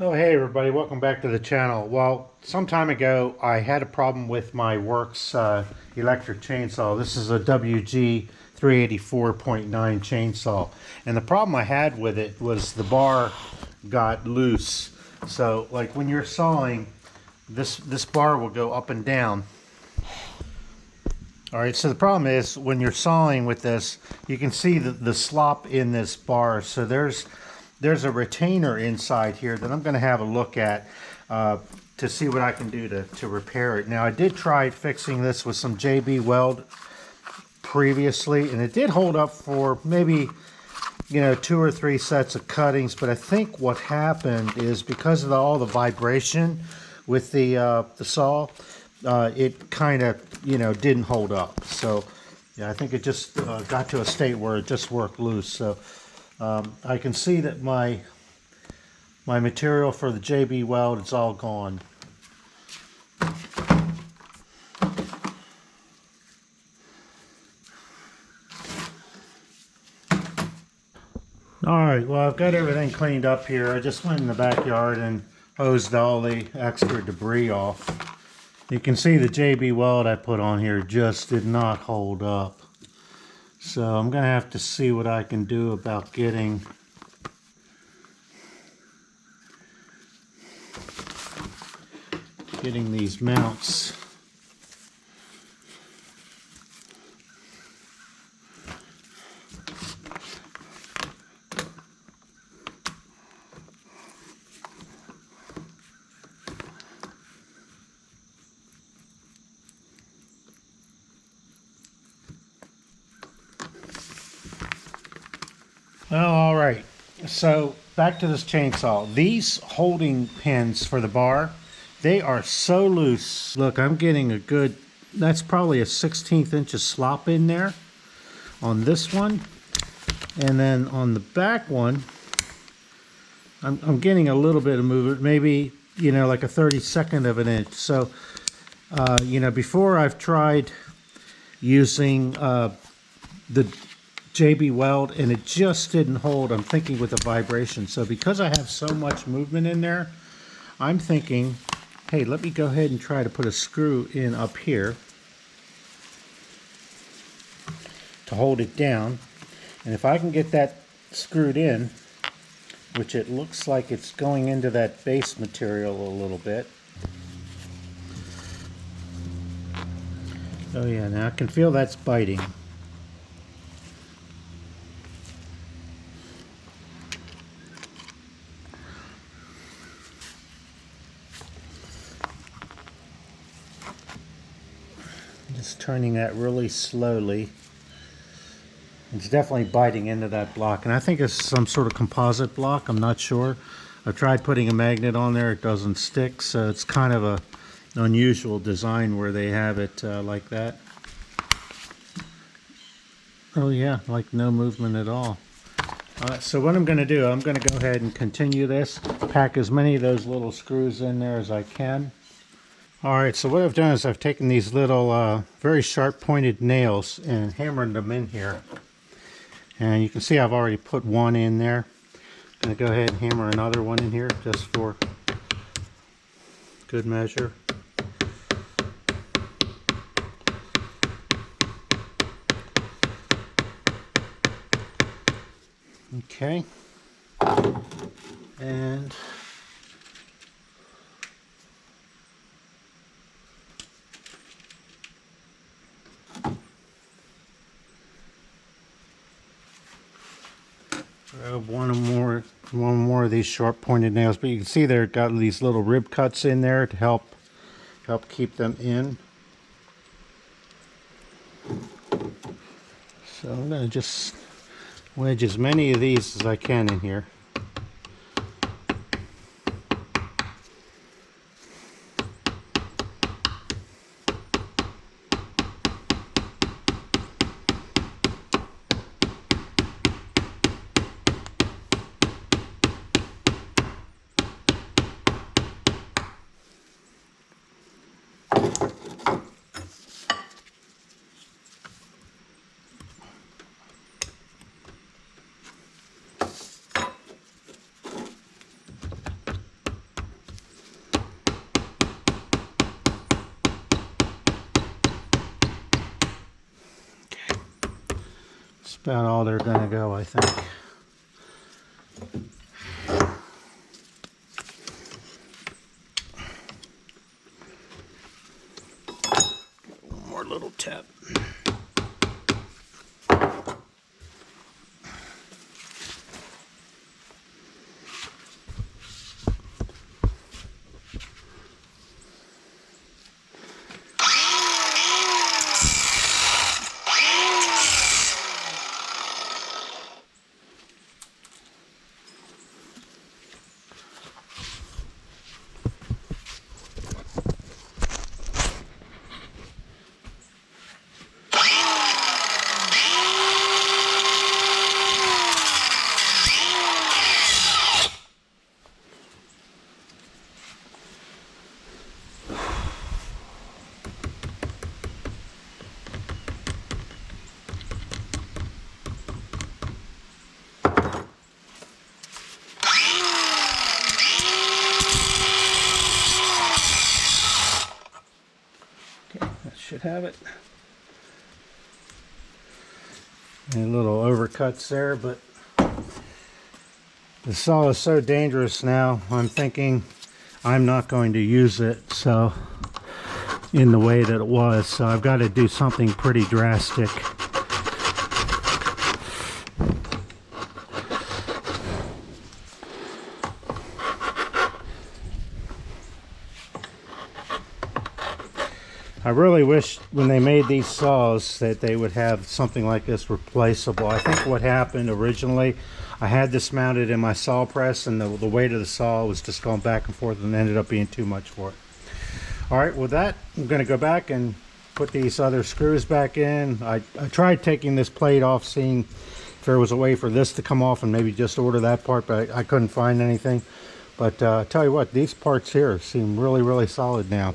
Oh, hey everybody, welcome back to the channel. Well, some time ago I had a problem with my Worx electric chainsaw. This is a WG 384.9 chainsaw, and the problem I had with it was the bar got loose. So like when you're sawing, this bar will go up and down. Alright, so the problem is when you're sawing with this, you can see the slop in this bar. So there's a retainer inside here that I'm going to have a look at to see what I can do to repair it. Now, I did try fixing this with some JB Weld previously, and it did hold up for maybe, 2 or 3 sets of cuttings. But I think what happened is because of all the vibration with the saw, it kind of, didn't hold up. So, yeah, I think it just got to a state where it just worked loose. So. I can see that my material for the JB Weld is all gone. Alright, well, I've got everything cleaned up here. I just went in the backyard and hosed all the extra debris off. You can see the JB Weld I put on here just did not hold up. So I'm going to have to see what I can do about getting these mounts. Well, all right. So back to this chainsaw. These holding pins for the bar, they are so loose. Look, I'm getting a good, that's probably a 1/16 inch of slop in there on this one. And then on the back one, I'm getting a little bit of movement, maybe, like a 32nd of an inch. So, before I've tried using the JB Weld and it just didn't hold. I'm thinking with the vibration. So because I have so much movement in there, I'm thinking, hey, let me go ahead and try to put a screw in up here to hold it down. And if I can get that screwed in, which it looks like it's going into that base material a little bit. Oh yeah, now I can feel that's biting. Just turning that really slowly. It's definitely biting into that block, and I think it's some sort of composite block. I'm not sure. I've tried putting a magnet on there. It doesn't stick, so it's kind of an unusual design where they have it like that. Oh yeah, like no movement at all. So what I'm going to do, I'm going to go ahead and continue this. Pack as many of those little screws in there as I can. Alright, so what I've done is I've taken these little very sharp pointed nails and hammered them in here. And you can see I've already put one in there. I'm going to go ahead and hammer another one in here just for good measure. Okay. And grab one more of these sharp pointed nails, but you can see they've got these little rib cuts in there to help keep them in. So I'm going to just wedge as many of these as I can in here. about all they're going to go, I think. One more little tap. Should have it. Any little overcuts there, but the saw is so dangerous now, I'm thinking I'm not going to use it so in the way that it was, so I've got to do something pretty drastic. I really wish when they made these saws that they would have something like this replaceable. I think what happened originally, I had this mounted in my saw press and the weight of the saw was just going back and forth and ended up being too much for it. Alright, with that, I'm going to go back and put these other screws back in. I tried taking this plate off, seeing if there was a way for this to come off and maybe just order that part, but I couldn't find anything. But I'll tell you what, these parts here seem really, really solid now.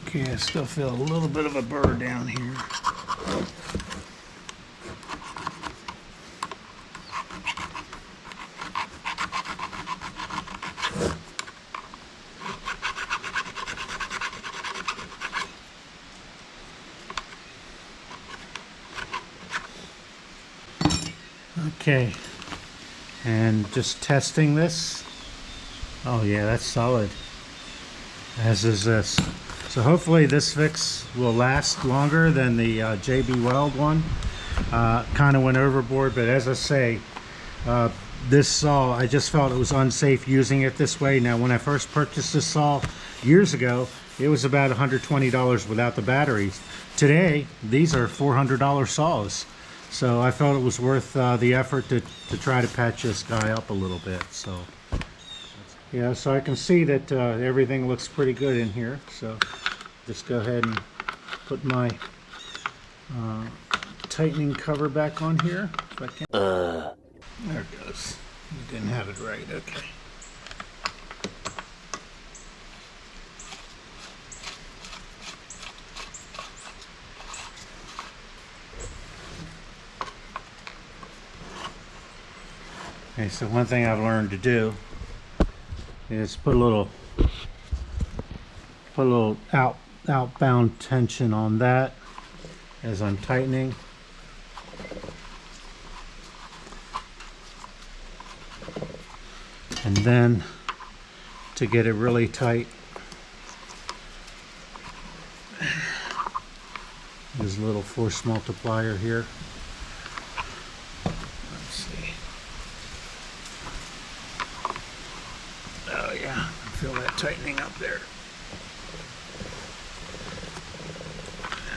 Okay, I still feel a little bit of a burr down here. Okay, and just testing this. Oh yeah, that's solid, as is this. So hopefully this fix will last longer than the JB Weld one. Kind of went overboard, but as I say, this saw, I just felt it was unsafe using it this way. Now when I first purchased this saw years ago, it was about $120 without the batteries. Today, these are $400 saws. So I felt it was worth the effort to try to patch this guy up a little bit. So yeah, so I can see that everything looks pretty good in here. So just go ahead and put my tightening cover back on here. If I can. There it goes. You didn't have it right. Okay. Okay, so one thing I've learned to do is put a little outbound tension on that as I'm tightening. And then to get it really tight, there's a little force multiplier here. Let's see. Oh yeah, I feel that tightening up there.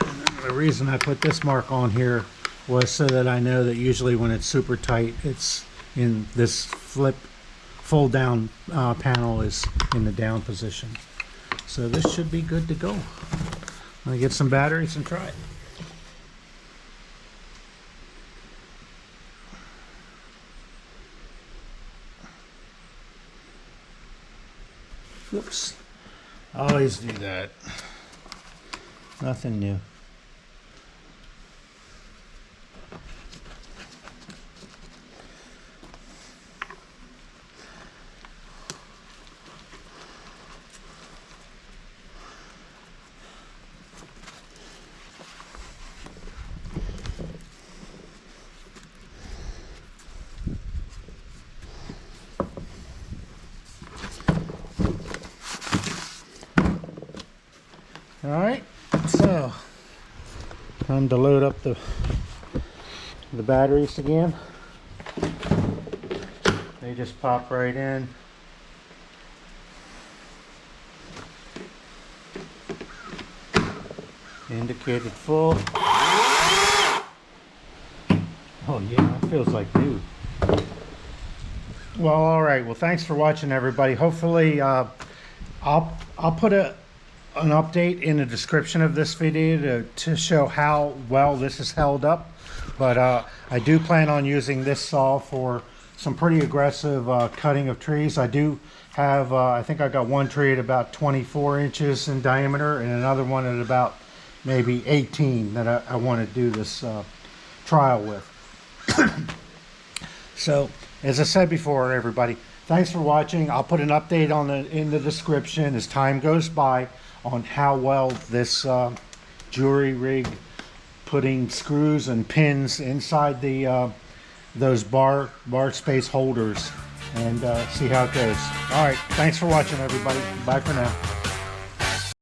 And then The reason I put this mark on here was so that I know that usually when it's super tight, it's in this fold down panel is in the down position. So this should be good to go. I'm gonna get some batteries and try it. Whoops. I always do that. Nothing new. All right, so time to load up the batteries again. They just pop right in. Indicated full. Oh yeah, that feels like new. Well, all right. Well, thanks for watching, everybody. Hopefully, I'll put an update in the description of this video to show how well this is held up. But I do plan on using this saw for some pretty aggressive cutting of trees. I do have, I think I got one tree at about 24 inches in diameter and another one at about maybe 18 that I want to do this trial with. So, as I said before, everybody, thanks for watching. I'll put an update in the description as time goes by on how well this jewelry rig, putting screws and pins inside the those bar space holders, and see how it goes. All right, thanks for watching, everybody. Bye for now.